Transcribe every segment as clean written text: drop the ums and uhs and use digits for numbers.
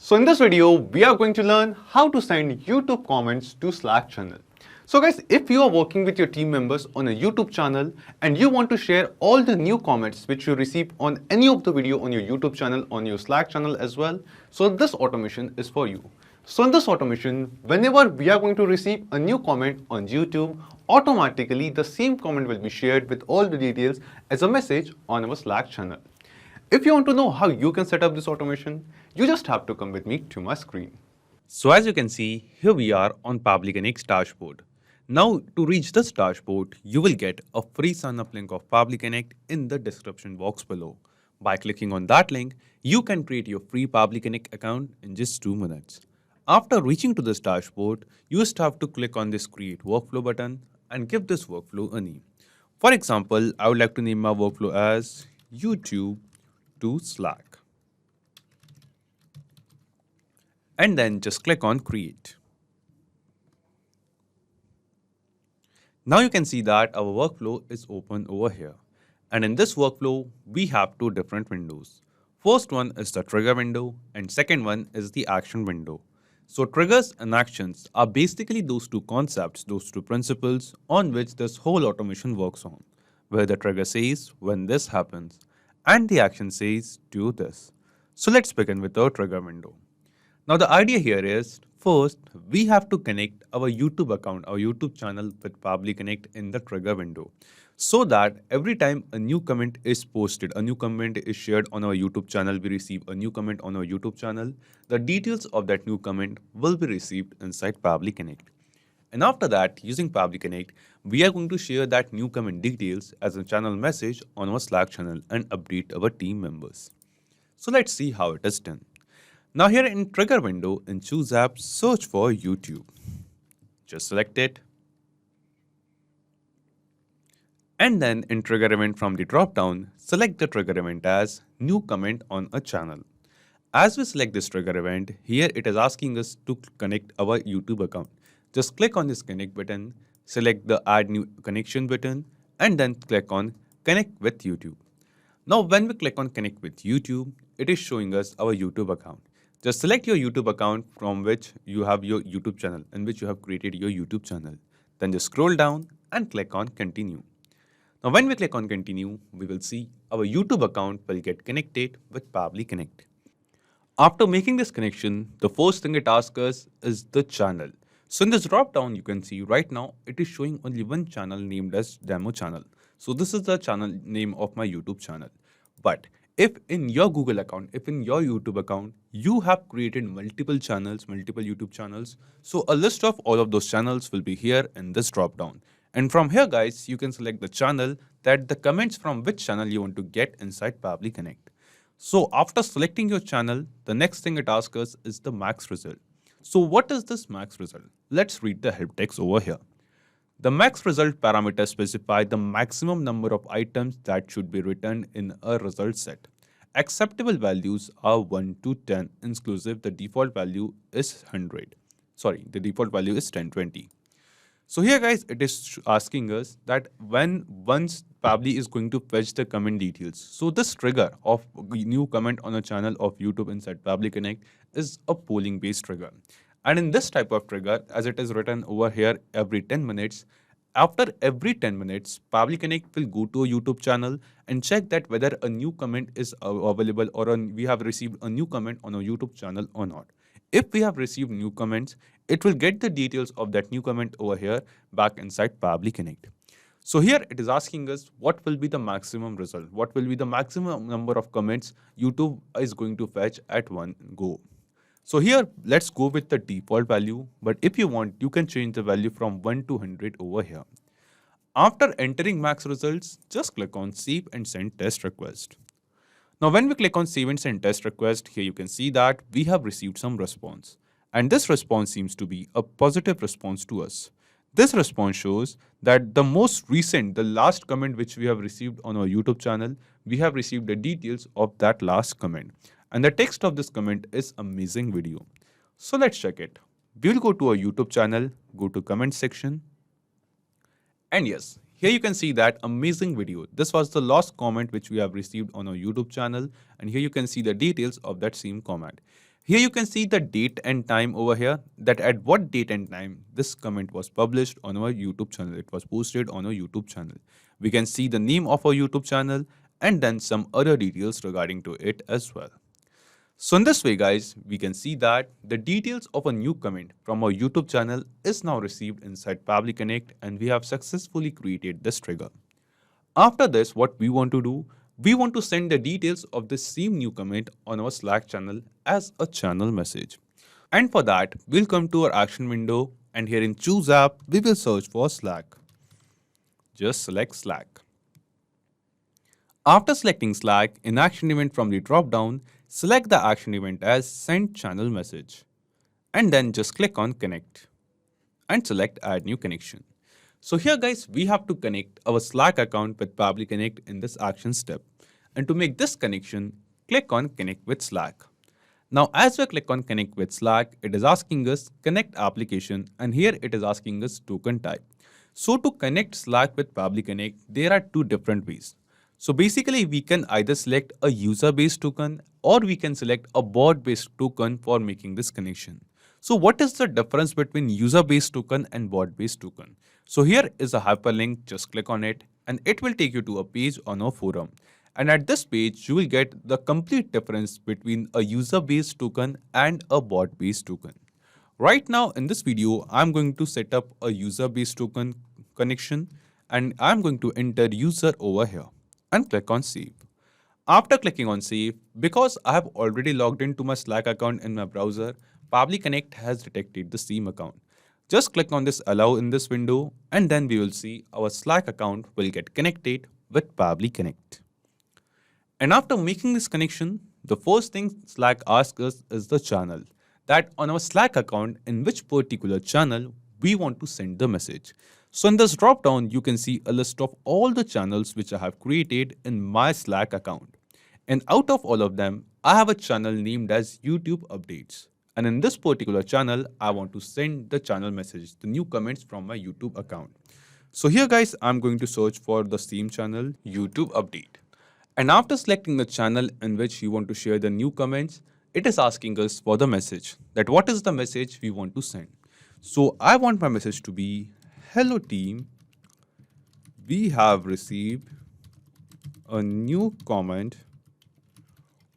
So in this video, we are going to learn how to send YouTube comments to Slack channel. So guys, if you are working with your team members on a YouTube channel and you want to share all the new comments which you receive on any of the video on your YouTube channel, on your Slack channel as well, so this automation is for you. So in this automation, whenever we are going to receive a new comment on YouTube, automatically the same comment will be shared with all the details as a message on our Slack channel. If you want to know how you can set up this automation, you just have to come with me to my screen. So as you can see, here we are on Pabbly Connect's dashboard. Now to reach this dashboard, you will get a free sign up link of Pabbly Connect in the description box below. By clicking on that link, you can create your free Pabbly Connect account in just 2 minutes. After reaching to this dashboard, you just have to click on this create workflow button and give this workflow a name. For example, I would like to name my workflow as YouTube to Slack. And then just click on create. Now you can see that our workflow is open over here. And in this workflow, we have 2 different windows. First one is the trigger window and second one is the action window. So triggers and actions are basically those 2 concepts, those 2 principles on which this whole automation works on, where the trigger says when this happens and the action says do this. So let's begin with our trigger window. Now the idea here is, first we have to connect our YouTube account, our YouTube channel with Pabbly Connect in the trigger window, so that every time a new comment is posted, a new comment is shared on our YouTube channel, we receive a new comment on our YouTube channel, the details of that new comment will be received inside Pabbly Connect. And after that, using Pabbly Connect, we are going to share that new comment details as a channel message on our Slack channel and update our team members. So let's see how it is done. Now here in trigger window, in choose app, search for YouTube. Just select it. And then in trigger event from the drop down, select the trigger event as new comment on a channel. As we select this trigger event, here it is asking us to connect our YouTube account. Just click on this connect button, select the add new connection button, and then click on connect with YouTube. Now when we click on connect with YouTube, it is showing us our YouTube account. Just select your YouTube account from which you have your YouTube channel, in which you have created your YouTube channel. Then just scroll down and click on continue. Now when we click on continue, we will see our YouTube account will get connected with Pabbly Connect. After making this connection, the first thing it asks us is the channel. So in this drop down, you can see right now it is showing only one channel named as demo channel. So this is the channel name of my YouTube channel. But if in your Google account, if in your YouTube account, you have created multiple channels, multiple YouTube channels, so a list of all of those channels will be here in this drop down. And from here, guys, you can select the channel that the comments from which channel you want to get inside Pabbly Connect. So after selecting your channel, the next thing it asks us is the max result. So what is this max result? Let's read the help text over here. The max result parameter specifies the maximum number of items that should be returned in a result set. Acceptable values are 1 to 10 inclusive. The default value is 100. Sorry, the default value is 1020. So here, guys, it is asking us that once Pabbly is going to fetch the comment details. So this trigger of new comment on a channel of YouTube inside Pabbly Connect is a polling based trigger. And in this type of trigger, as it is written over here, every 10 minutes, after every 10 minutes, Pabbly Connect will go to a YouTube channel and check that whether a new comment is available or we have received a new comment on a YouTube channel or not. If we have received new comments, it will get the details of that new comment over here back inside Pabbly Connect. So here it is asking us what will be the maximum result, what will be the maximum number of comments YouTube is going to fetch at one go. So here let's go with the default value, but if you want, you can change the value from 1 to 100 over here. After entering max results, just click on save and send test request. Now when we click on save and send test request, here you can see that we have received some response. And this response seems to be a positive response to us. This response shows that the most recent, the last comment which we have received on our YouTube channel, we have received the details of that last comment. And the text of this comment is amazing video. So let's check it. We will go to our YouTube channel, go to comment section. And yes, here you can see that amazing video. This was the last comment which we have received on our YouTube channel. And here you can see the details of that same comment. Here you can see the date and time over here, that at what date and time this comment was published on our YouTube channel. It was posted on our YouTube channel. We can see the name of our YouTube channel and then some other details regarding to it as well. So in this way guys, we can see that the details of a new comment from our YouTube channel is now received inside Pabbly Connect, and we have successfully created this trigger. After this, what we want to do, we want to send the details of this same new comment on our Slack channel as a channel message. And for that, we'll come to our action window, and here in Choose App, we will search for Slack. Just select Slack. After selecting Slack, in action event from the drop-down, select the action event as Send Channel Message. And then just click on Connect. And select Add New Connection. So here guys, we have to connect our Slack account with Pabbly Connect in this action step. And to make this connection, click on Connect with Slack. Now as we click on Connect with Slack, it is asking us Connect Application, and here it is asking us token type. So to connect Slack with Pabbly Connect, there are two different ways. So basically we can either select a user-based token or we can select a bot-based token for making this connection. So what is the difference between user-based token and bot-based token? So here is a hyperlink, just click on it and it will take you to a page on our forum. And at this page, you will get the complete difference between a user-based token and a bot-based token. Right now in this video, I'm going to set up a user-based token connection and I'm going to enter user over here and click on save. After clicking on save, because I have already logged into my Slack account in my browser, Pabbly Connect has detected the same account. Just click on this allow in this window and then we will see our Slack account will get connected with Pabbly Connect. And after making this connection, the first thing Slack asks us is the channel. That on our Slack account, in which particular channel we want to send the message. So in this drop down, you can see a list of all the channels which I have created in my Slack account. And out of all of them, I have a channel named as YouTube Updates. And in this particular channel, I want to send the channel message, the new comments from my YouTube account. So here guys, I'm going to search for the same channel, YouTube Update. And after selecting the channel in which you want to share the new comments, it is asking us for the message, that what is the message we want to send. So I want my message to be, hello team, we have received a new comment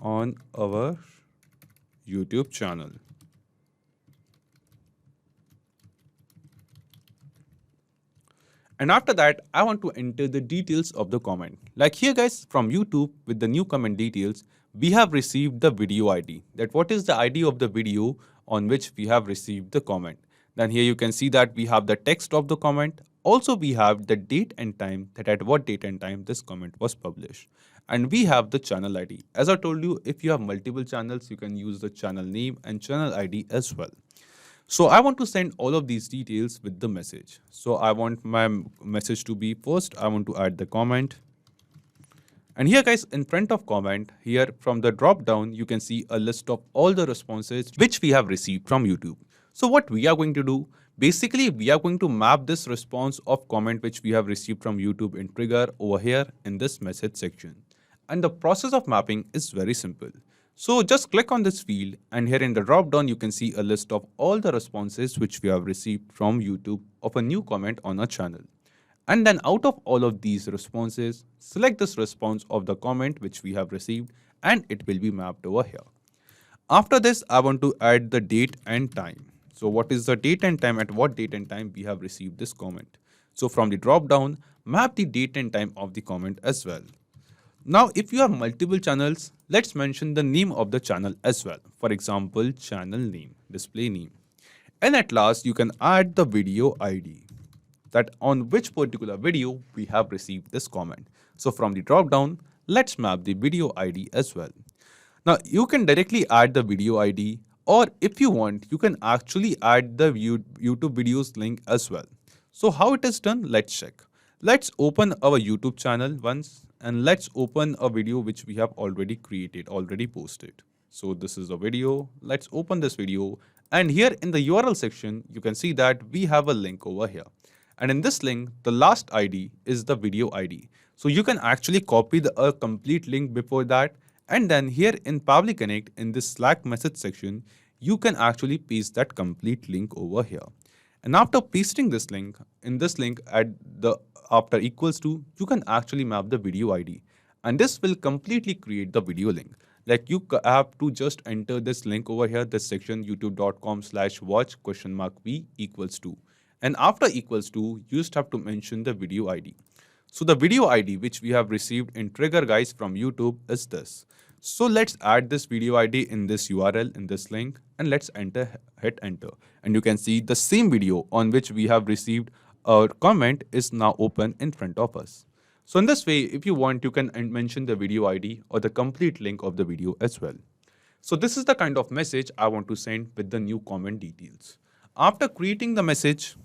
on our YouTube channel. And after that, I want to enter the details of the comment. Like here guys, from YouTube with the new comment details, we have received the video ID. That what is the ID of the video on which we have received the comment. Then here you can see that we have the text of the comment. Also we have the date and time, that at what date and time this comment was published. And we have the channel ID. As I told you, if you have multiple channels, you can use the channel name and channel ID as well. So I want to send all of these details with the message. So I want my message to be, first I want to add the comment. And here guys, in front of comment, here from the drop down, you can see a list of all the responses which we have received from YouTube. So what we are going to do, basically we are going to map this response of comment which we have received from YouTube in trigger over here in this message section. And the process of mapping is very simple. So just click on this field and here in the drop down you can see a list of all the responses which we have received from YouTube of a new comment on our channel. And then out of all of these responses, select this response of the comment which we have received and it will be mapped over here. After this, I want to add the date and time. So what is the date and time, at what date and time we have received this comment. So from the drop down, map the date and time of the comment as well. Now, if you have multiple channels, let's mention the name of the channel as well. For example, channel name, display name. And at last, you can add the video ID, that on which particular video we have received this comment. So from the drop down, let's map the video ID as well. Now, you can directly add the video ID, or if you want, you can actually add the YouTube videos link as well. So how it is done, let's check. Let's open our YouTube channel once and let's open a video which we have already created, already posted. So this is the video. Let's open this video. And here in the URL section, you can see that we have a link over here. And in this link, the last ID is the video ID. So you can actually copy the complete link before that And then here in Pabbly Connect, in this Slack message section, you can actually paste that complete link over here. And after pasting this link, in this link at the after equals to, you can actually map the video ID. And this will completely create the video link. Like you have to just enter this link over here, this section youtube.com/watch ?v equals to. And after equals to, you just have to mention the video ID. So the video ID which we have received in trigger guys from YouTube is this. So let's add this video ID in this URL, in this link, and let's hit enter. And you can see the same video on which we have received a comment is now open in front of us. So in this way, if you want, you can mention the video ID or the complete link of the video as well. So this is the kind of message I want to send with the new comment details. After creating the message,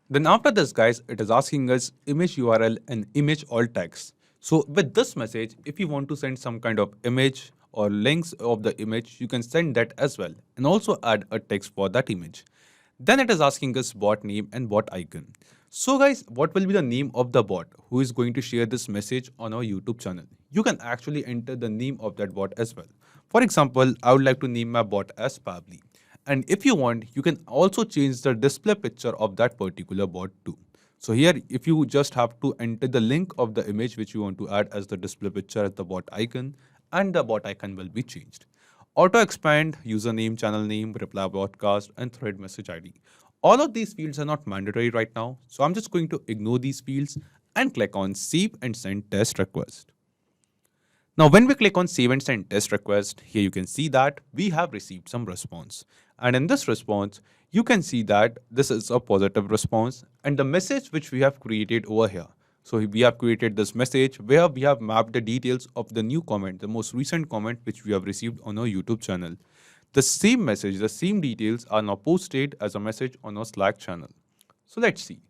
then after this guys, it is asking us image URL and image alt text. So with this message, if you want to send some kind of image or links of the image, you can send that as well and also add a text for that image. Then it is asking us bot name and bot icon. So guys, what will be the name of the bot who is going to share this message on our YouTube channel? You can actually enter the name of that bot as well. For example, I would like to name my bot as Pabbly. And if you want, you can also change the display picture of that particular bot too. So here, if you just have to enter the link of the image which you want to add as the display picture as the bot icon, and the bot icon will be changed. Auto expand, username, channel name, reply broadcast, and thread message ID. All of these fields are not mandatory right now, so I'm just going to ignore these fields and click on save and send test request. Now, when we click on save and send test request, here you can see that we have received some response. And in this response, you can see that this is a positive response and the message which we have created over here. So we have created this message where we have mapped the details of the new comment, the most recent comment which we have received on our YouTube channel. The same message, the same details are now posted as a message on our Slack channel. So let's see.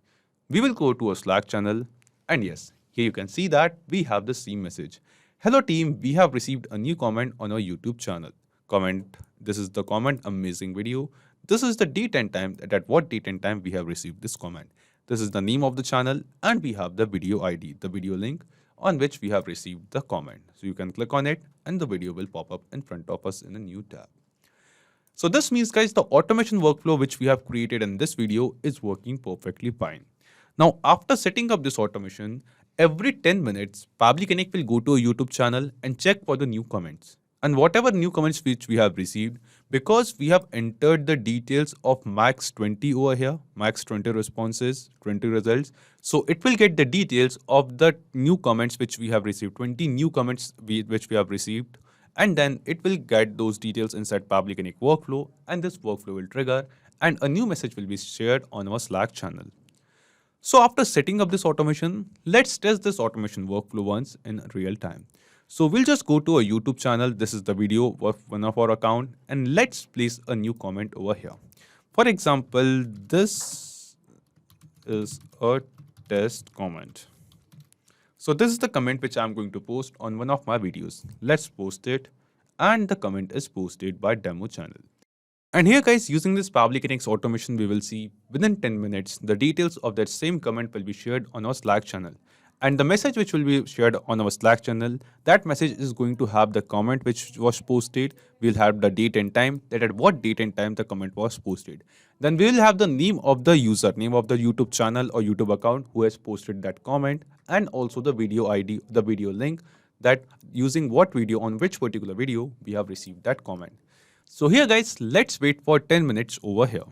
We will go to a Slack channel and yes, here you can see that we have the same message. Hello team, we have received a new comment on our YouTube channel. Comment, this is the comment, amazing video. This is the date and time, at what date and time we have received this comment. This is the name of the channel and we have the video ID, the video link on which we have received the comment. So you can click on it and the video will pop up in front of us in a new tab. So this means guys, the automation workflow which we have created in this video is working perfectly fine. Now after setting up this automation, every 10 minutes, Pabbly Connect will go to a YouTube channel and check for the new comments. And whatever new comments which we have received, because we have entered the details of max 20 over here, max 20 responses, 20 results. So it will get the details of the new comments which we have received, 20 new comments which we have received. And then it will get those details inside Pabbly Connect workflow and this workflow will trigger and a new message will be shared on our Slack channel. So after setting up this automation, let's test this automation workflow once in real time. So we'll just go to a YouTube channel. This is the video of one of our account and let's place a new comment over here. For example, this is a test comment. So this is the comment which I'm going to post on one of my videos. Let's post it and the comment is posted by demo channel. And here guys, using this Pabbly Connect automation, we will see within 10 minutes, the details of that same comment will be shared on our Slack channel. And the message which will be shared on our Slack channel, that message is going to have the comment which was posted. We'll have the date and time, that at what date and time the comment was posted. Then we will have the name of the user, name of the YouTube channel or YouTube account who has posted that comment, and also the video ID, the video link, that using what video, on which particular video we have received that comment. So here guys, let's wait for 10 minutes over here.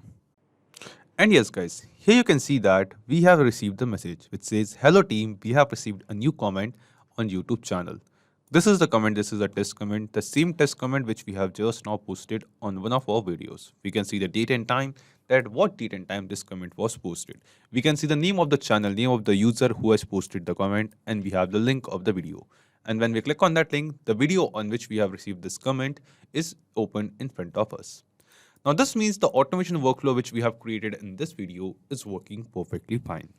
And yes guys, here you can see that we have received the message which says, hello team, we have received a new comment on YouTube channel. This is the comment, this is a test comment, the same test comment which we have just now posted on one of our videos. We can see the date and time, that what date and time this comment was posted. We can see the name of the channel, name of the user who has posted the comment, and we have the link of the video. And when we click on that link, the video on which we have received this comment is open in front of us. Now this means the automation workflow which we have created in this video is working perfectly fine.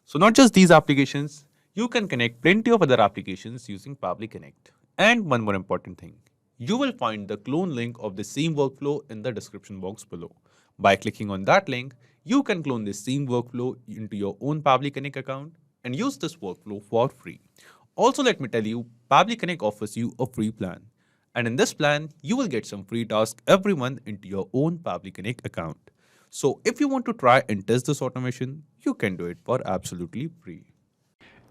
So not just these applications, you can connect plenty of other applications using Pabbly Connect. And one more important thing, you will find the clone link of the same workflow in the description box below. By clicking on that link, you can clone this same workflow into your own Pabbly Connect account and use this workflow for free. Also, let me tell you, Pabbly Connect offers you a free plan. And in this plan, you will get some free tasks every month into your own Pabbly Connect account. So if you want to try and test this automation, you can do it for absolutely free.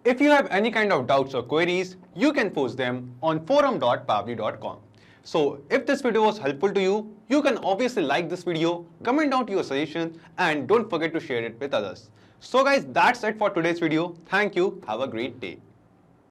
If you have any kind of doubts or queries, you can post them on forum.pabbly.com. So if this video was helpful to you, you can obviously like this video, comment down your suggestion, and don't forget to share it with others. So guys, that's it for today's video. Thank you. Have a great day.